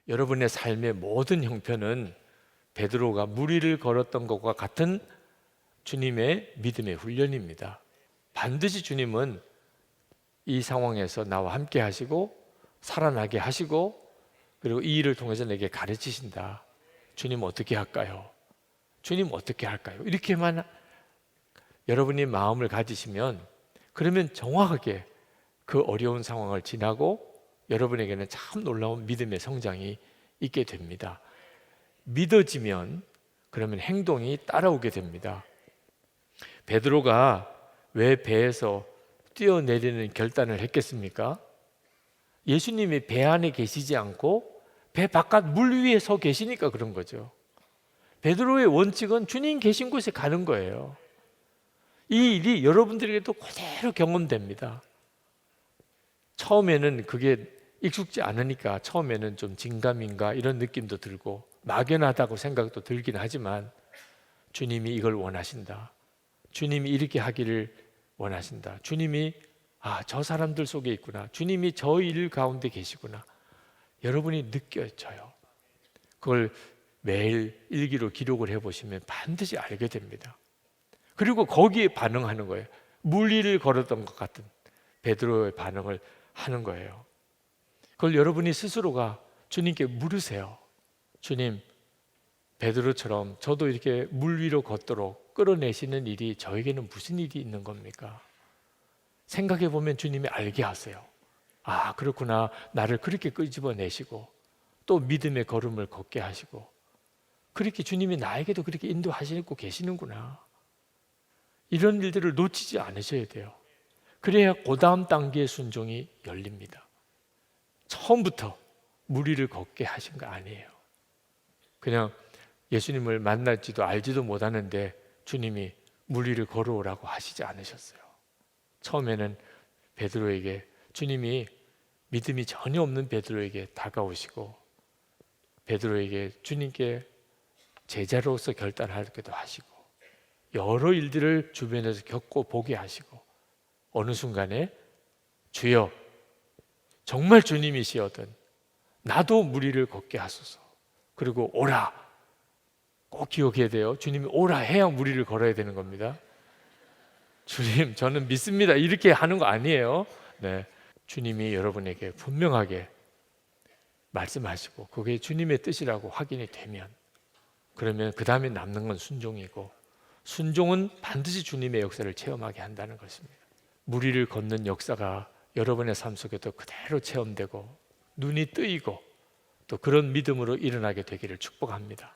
여러분의 삶의 모든 형편은 베드로가 물 위를 걸었던 것과 같은 주님의 믿음의 훈련입니다. 반드시 주님은 이 상황에서 나와 함께 하시고 살아나게 하시고 그리고 이 일을 통해서 내게 가르치신다. 주님 어떻게 할까요? 주님 어떻게 할까요? 이렇게만 여러분이 마음을 가지시면 그러면 정확하게 그 어려운 상황을 지나고 여러분에게는 참 놀라운 믿음의 성장이 있게 됩니다. 믿어지면 그러면 행동이 따라오게 됩니다. 베드로가 왜 배에서 뛰어내리는 결단을 했겠습니까? 예수님이 배 안에 계시지 않고 배 바깥 물 위에 서 계시니까 그런 거죠. 베드로의 원칙은 주님 계신 곳에 가는 거예요. 이 일이 여러분들에게도 그대로 경험됩니다. 처음에는 그게 익숙지 않으니까 처음에는 좀 진감인가 이런 느낌도 들고 막연하다고 생각도 들긴 하지만 주님이 이걸 원하신다. 주님이 이렇게 하기를 원하신다. 주님이 저 사람들 속에 있구나. 주님이 저 일 가운데 계시구나. 여러분이 느껴져요. 그걸 매일 일기로 기록을 해보시면 반드시 알게 됩니다. 그리고 거기에 반응하는 거예요. 물 위를 걸었던 것 같은 베드로의 반응을 하는 거예요. 그걸 여러분이 스스로가 주님께 물으세요. 주님, 베드로처럼 저도 이렇게 물 위로 걷도록 끌어내시는 일이 저에게는 무슨 일이 있는 겁니까? 생각해 보면 주님이 알게 하세요. 그렇구나. 나를 그렇게 끄집어내시고 또 믿음의 걸음을 걷게 하시고 그렇게 주님이 나에게도 그렇게 인도하시고 계시는구나. 이런 일들을 놓치지 않으셔야 돼요. 그래야 그 다음 단계의 순종이 열립니다. 처음부터 물 위를 걷게 하신 거 아니에요. 그냥 예수님을 만날지도 알지도 못하는데 주님이 물 위를 걸어오라고 하시지 않으셨어요. 처음에는 베드로에게 주님이 믿음이 전혀 없는 베드로에게 다가오시고 베드로에게 주님께 제자로서 결단하기도 하시고 여러 일들을 주변에서 겪고 보게 하시고 어느 순간에 주여 정말 주님이시거든 나도 물 위를 걷게 하소서. 그리고 오라. 꼭 기억해야 돼요. 주님이 오라 해야 물 위를 걸어야 되는 겁니다. 주님 저는 믿습니다 이렇게 하는 거 아니에요. 네, 주님이 여러분에게 분명하게 말씀하시고 그게 주님의 뜻이라고 확인이 되면 그러면 그 다음에 남는 건 순종이고 순종은 반드시 주님의 역사를 체험하게 한다는 것입니다. 물 위를 걷는 역사가 여러분의 삶 속에도 그대로 체험되고 눈이 뜨이고 또 그런 믿음으로 일어나게 되기를 축복합니다.